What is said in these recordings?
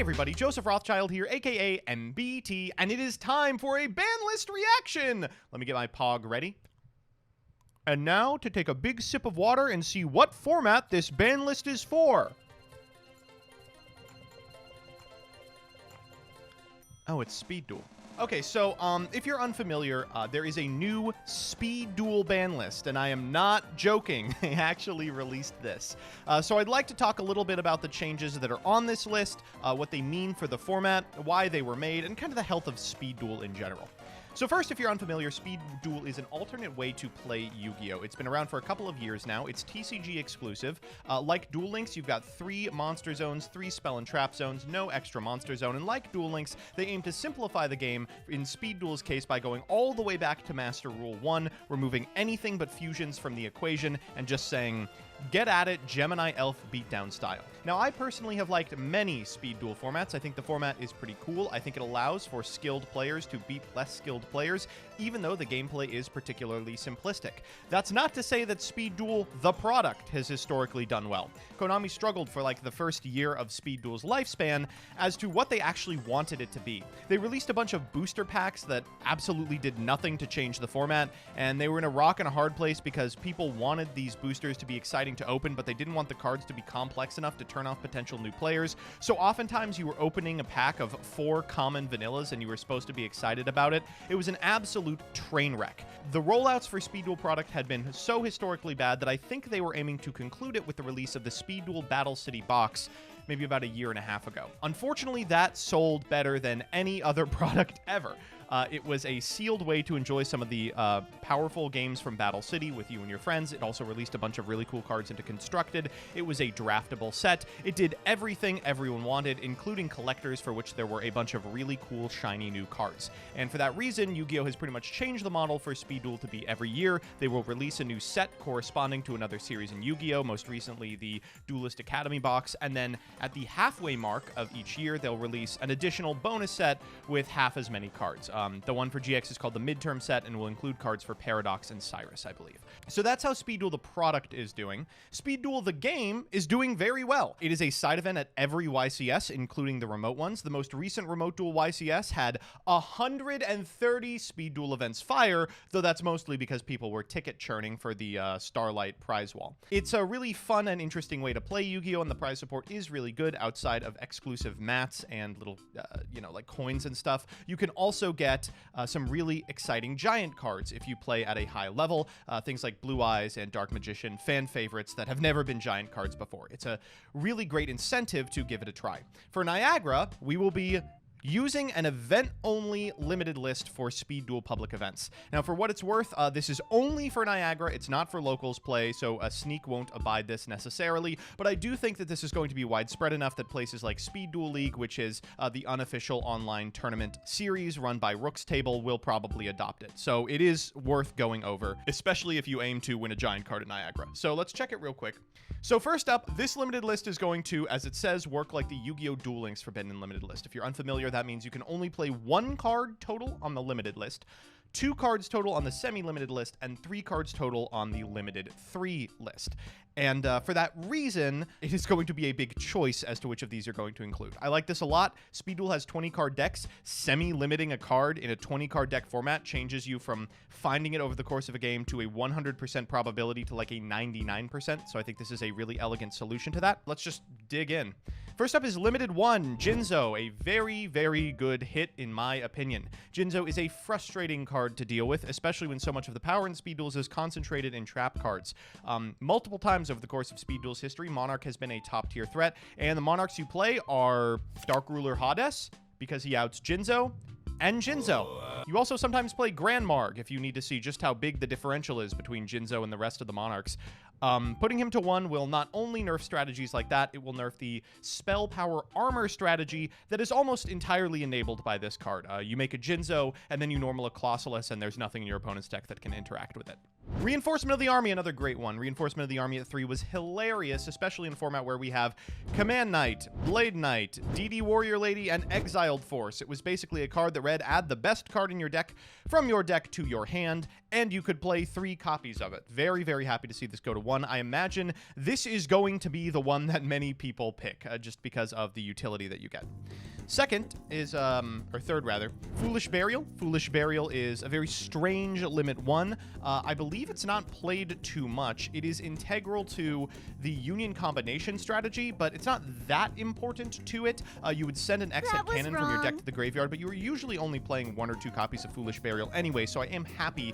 everybody, Joseph Rothschild here, aka MBT, and it is time for a Banlist reaction! Let me get my pog ready. And now to take a big sip of water and see what format this Banlist is for. Oh, it's Speed Duel. Okay, so if you're unfamiliar, there is a new Speed Duel ban list, and I am not joking. They actually released this. So I'd like to talk a little bit about the changes that are on this list, what they mean for the format, why they were made, and kind of the health of Speed Duel in general. So first, if you're unfamiliar, Speed Duel is an alternate way to play Yu-Gi-Oh! It's been around for a couple of years now. It's TCG exclusive. Like Duel Links, you've got 3 monster zones, 3 spell and trap zones, no extra monster zone. And like Duel Links, they aim to simplify the game in Speed Duel's case by going all the way back to Master Rule 1, removing anything but fusions from the equation, and just saying, get at it, Gemini Elf beatdown style. Now, I personally have liked many Speed Duel formats. I think the format is pretty cool. I think it allows for skilled players to beat less skilled players, even though the gameplay is particularly simplistic. That's not to say that Speed Duel, the product, has historically done well. Konami struggled for like the first year of Speed Duel's lifespan as to what they actually wanted it to be. They released a bunch of booster packs that absolutely did nothing to change the format, and they were in a rock and a hard place because people wanted these boosters to be exciting to open, but they didn't want the cards to be complex enough to turn off potential new players. So oftentimes you were opening a pack of 4 common vanillas and you were supposed to be excited about it. It was an absolute train wreck. The rollouts for Speed Duel product had been so historically bad that I think they were aiming to conclude it with the release of the Speed Duel Battle City box maybe about a year and a half ago. Unfortunately, that sold better than any other product ever. It was a sealed way to enjoy some of the powerful games from Battle City with you and your friends. It also released a bunch of really cool cards into Constructed. It was a draftable set. It did everything everyone wanted, including collectors, for which there were a bunch of really cool, shiny new cards. And for that reason, Yu-Gi-Oh! Has pretty much changed the model for Speed Duel to be every year. They will release a new set corresponding to another series in Yu-Gi-Oh!, most recently the Duelist Academy box, and then at the halfway mark of each year, they'll release an additional bonus set with half as many cards. The one for GX is called the Midterm set and will include cards for Paradox and Cyrus, I believe. So that's how Speed Duel the product is doing. Speed Duel the game is doing very well. It is a side event at every YCS, including the remote ones. The most recent Remote Duel YCS had 130 Speed Duel events fire, though that's mostly because people were ticket churning for the Starlight prize wall. It's a really fun and interesting way to play Yu-Gi-Oh! And the prize support is really good outside of exclusive mats and little, like coins and stuff. You can also get some really exciting giant cards if you play at a high level. Things like Blue Eyes and Dark Magician, fan favorites that have never been giant cards before. It's a really great incentive to give it a try. For Niagara, we will be using an event-only limited list for Speed Duel public events. Now, for what it's worth, this is only for Niagara. It's not for locals play, so a sneak won't abide this necessarily, but I do think that this is going to be widespread enough that places like Speed Duel League, which is the unofficial online tournament series run by Rook's Table, will probably adopt it. So it is worth going over, especially if you aim to win a giant card at Niagara. So let's check it real quick. So first up, this limited list is going to, as it says, work like the Yu-Gi-Oh! Duel Links Forbidden Limited list. If you're unfamiliar, that means you can only play 1 card total on the limited list, 2 cards total on the semi-limited list, and 3 cards total on the limited 3 list. And for that reason, it is going to be a big choice as to which of these you're going to include. I like this a lot. Speed Duel has 20-card decks. Semi-limiting a card in a 20-card deck format changes you from finding it over the course of a game to a 100% probability to like a 99%. So I think this is a really elegant solution to that. Let's just dig in. First up is Limited 1, Jinzo, a very, very good hit in my opinion. Jinzo is a frustrating card to deal with, especially when so much of the power in Speed Duels is concentrated in trap cards. Multiple times over the course of Speed Duel's history, Monarch has been a top-tier threat, and the Monarchs you play are Dark Ruler Hades, because he outs Jinzo, and Jinzo. You also sometimes play Grand Marg if you need to see just how big the differential is between Jinzo and the rest of the Monarchs. Putting him to 1 will not only nerf strategies like that, it will nerf the spell power armor strategy that is almost entirely enabled by this card. You make a Jinzo, and then you normal a Colossalus, and there's nothing in your opponent's deck that can interact with it. Reinforcement of the Army, another great one. Reinforcement of the Army at 3 was hilarious, especially in a format where we have Command Knight, Blade Knight, DD Warrior Lady, and Exiled Force. It was basically a card that read, add the best card in your deck from your deck to your hand, and you could play 3 copies of it. Very, very happy to see this go to 1. one. I imagine this is going to be the one that many people pick, just because of the utility that you get. Second is, or third rather, Foolish Burial. Foolish Burial is a very strange limit 1. I believe it's not played too much. It is integral to the Union combination strategy, but it's not that important to it. You would send an X-Head cannon from your deck to the graveyard, but you were usually only playing 1 or 2 copies of Foolish Burial anyway, so I am happy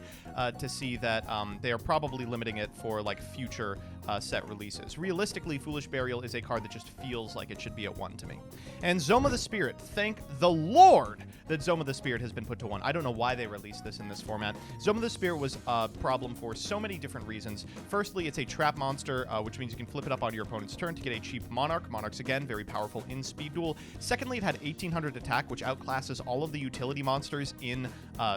to see that they are probably limiting it for like future set releases. Realistically, Foolish Burial is a card that just feels like it should be at 1 to me. And Zoma the Spirit. Thank the Lord that Zoma the Spirit has been put to 1. I don't know why they released this in this format. Zoma the Spirit was a problem for so many different reasons. Firstly, it's a trap monster, which means you can flip it up on your opponent's turn to get a cheap Monarch. Monarch's, again, very powerful in Speed Duel. Secondly, it had 1800 attack, which outclasses all of the utility monsters in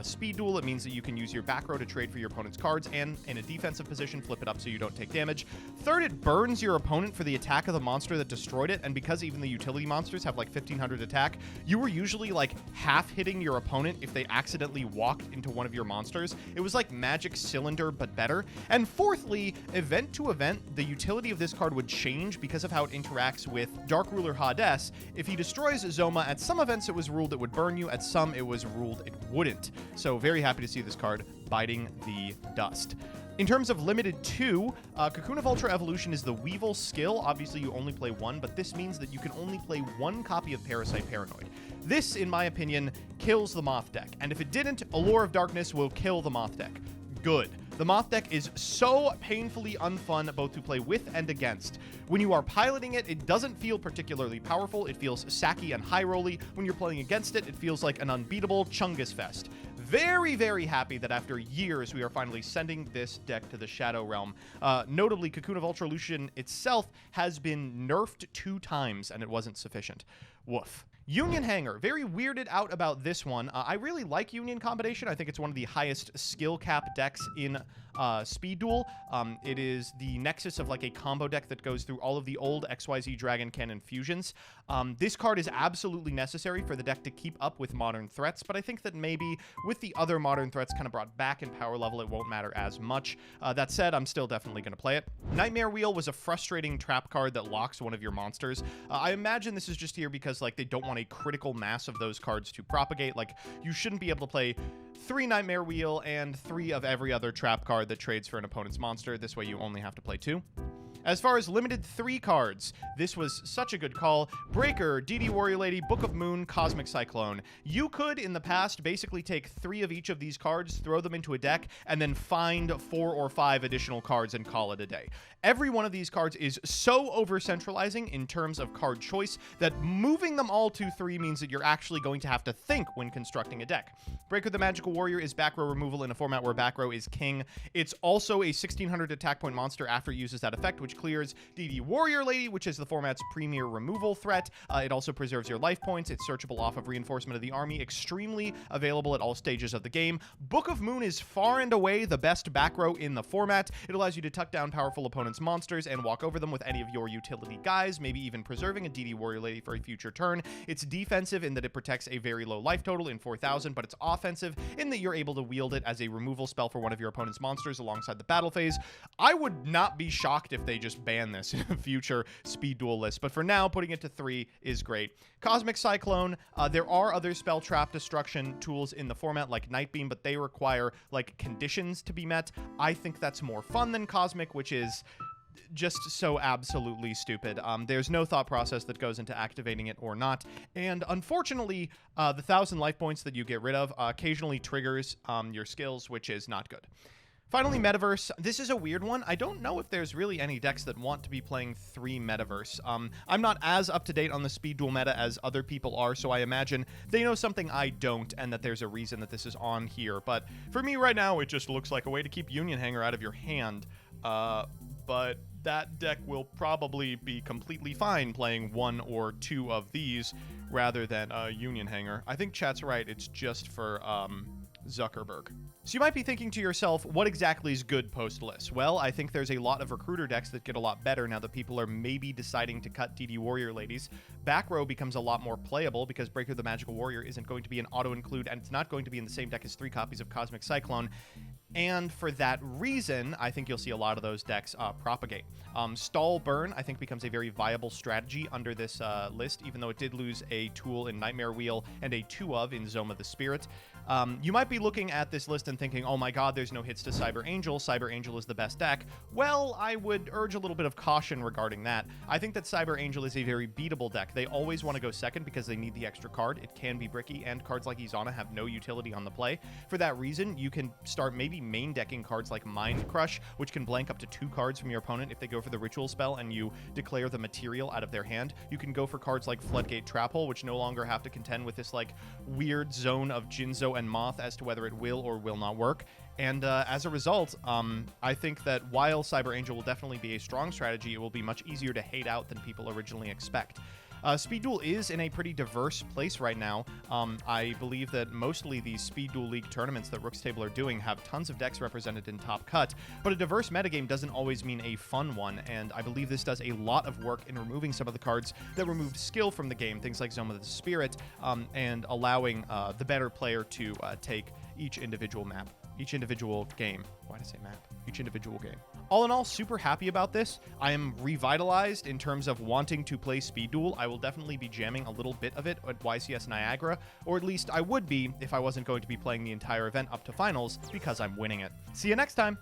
Speed Duel. It means that you can use your back row to trade for your opponent's cards, and in a defensive position, flip it up so you don't take damage. Third, it burns your opponent for the attack of the monster that destroyed it, and because even the utility monsters have like 1500 attack, you were usually like half hitting your opponent if they accidentally walked into one of your monsters. It was like Magic Cylinder, but better. And fourthly, event to event, the utility of this card would change because of how it interacts with Dark Ruler Hades. If he destroys Zoma, at some events it was ruled it would burn you, at some it was ruled it wouldn't. So very happy to see this card biting the dust. In terms of limited 2, Cocoon of Ultra Evolution is the Weevil skill. Obviously, you only play 1, but this means that you can only play 1 copy of Parasite Paranoid. This, in my opinion, kills the Moth deck, and if it didn't, Allure of Darkness will kill the Moth deck. Good. The Moth deck is so painfully unfun both to play with and against. When you are piloting it, it doesn't feel particularly powerful. It feels sacky and high-rolly. When you're playing against it, it feels like an unbeatable Chungus Fest. Very, very happy that after years, we are finally sending this deck to the Shadow Realm. Notably, Cocoon of Ultra Evolution itself has been nerfed 2 times, and it wasn't sufficient. Woof. Union Hanger, very weirded out about this one. I really like Union Combination. I think it's one of the highest skill cap decks in Speed Duel. It is the nexus of like a combo deck that goes through all of the old XYZ Dragon Cannon fusions. This card is absolutely necessary for the deck to keep up with modern threats, but I think that maybe with the other modern threats kind of brought back in power level, it won't matter as much. That said, I'm still definitely going to play it. Nightmare Wheel was a frustrating trap card that locks one of your monsters. I imagine this is just here because like they don't want a critical mass of those cards to propagate. Like, you shouldn't be able to play 3 Nightmare Wheel and 3 of every other trap card that trades for an opponent's monster. This way you only have to play 2. As far as limited 3 cards, this was such a good call. Breaker, DD Warrior Lady, Book of Moon, Cosmic Cyclone. You could, in the past, basically take 3 of each of these cards, throw them into a deck, and then find 4 or 5 additional cards and call it a day. Every one of these cards is so over-centralizing in terms of card choice that moving them all to 3 means that you're actually going to have to think when constructing a deck. Breaker the Magical Warrior is back row removal in a format where back row is king. It's also a 1600 attack point monster after it uses that effect, which clears DD Warrior Lady, which is the format's premier removal threat. It also preserves your life points. It's searchable off of Reinforcement of the Army, extremely available at all stages of the game. Book of Moon is far and away the best back row in the format. It allows you to tuck down powerful opponents' monsters and walk over them with any of your utility guys, maybe even preserving a DD Warrior Lady for a future turn. It's defensive in that it protects a very low life total in 4,000, but it's offensive in that you're able to wield it as a removal spell for one of your opponent's monsters alongside the battle phase. I would not be shocked if they just ban this in a future Speed Duel list, but for now, putting it to 3 is great. Cosmic Cyclone, there are other spell trap destruction tools in the format like Night Beam, but they require like conditions to be met. I think that's more fun than Cosmic, which is just so absolutely stupid. There's no thought process that goes into activating it or not, and unfortunately, the 1,000 life points that you get rid of occasionally triggers your skills, which is not good. Finally, Metaverse. This is a weird one. I don't know if there's really any decks that want to be playing 3 Metaverse. I'm not as up-to-date on the Speed Duel meta as other people are, so I imagine they know something I don't, and that there's a reason that this is on here. But for me right now, it just looks like a way to keep Union Hanger out of your hand. But that deck will probably be completely fine playing 1 or 2 of these rather than Union Hanger. I think chat's right. It's just for Zuckerberg. So you might be thinking to yourself, what exactly is good post-list? Well, I think there's a lot of recruiter decks that get a lot better now that people are maybe deciding to cut DD Warrior Ladies. Back row becomes a lot more playable because Breaker the Magical Warrior isn't going to be an auto-include, and it's not going to be in the same deck as 3 copies of Cosmic Cyclone. And for that reason, I think you'll see a lot of those decks propagate. Stall Burn, I think, becomes a very viable strategy under this list, even though it did lose a tool in Nightmare Wheel and a 2-of in Zoma the Spirit. You might be looking at this list and thinking, oh my god, there's no hits to Cyber Angel. Cyber Angel is the best deck. Well, I would urge a little bit of caution regarding that. I think that Cyber Angel is a very beatable deck. They always want to go second because they need the extra card. It can be bricky, and cards like Izana have no utility on the play. For that reason, you can start maybe main decking cards like Mind Crush, which can blank up to 2 cards from your opponent if they go for the ritual spell and you declare the material out of their hand. You can go for cards like Floodgate Trap Hole, which no longer have to contend with this like weird zone of Jinzo and Moth as to whether it will or will not work. And as a result, I think that while Cyber Angel will definitely be a strong strategy, it will be much easier to hate out than people originally expect. Speed Duel is in a pretty diverse place right now. I believe that mostly these Speed Duel League tournaments that Rook's Table are doing have tons of decks represented in Top Cut, but a diverse metagame doesn't always mean a fun one, and I believe this does a lot of work in removing some of the cards that removed skill from the game, things like Zoma the Spirit, and allowing the better player to take each individual map. Each individual game. Why did I say map? Each individual game. All in all, super happy about this. I am revitalized in terms of wanting to play Speed Duel. I will definitely be jamming a little bit of it at YCS Niagara, or at least I would be if I wasn't going to be playing the entire event up to finals because I'm winning it. See you next time.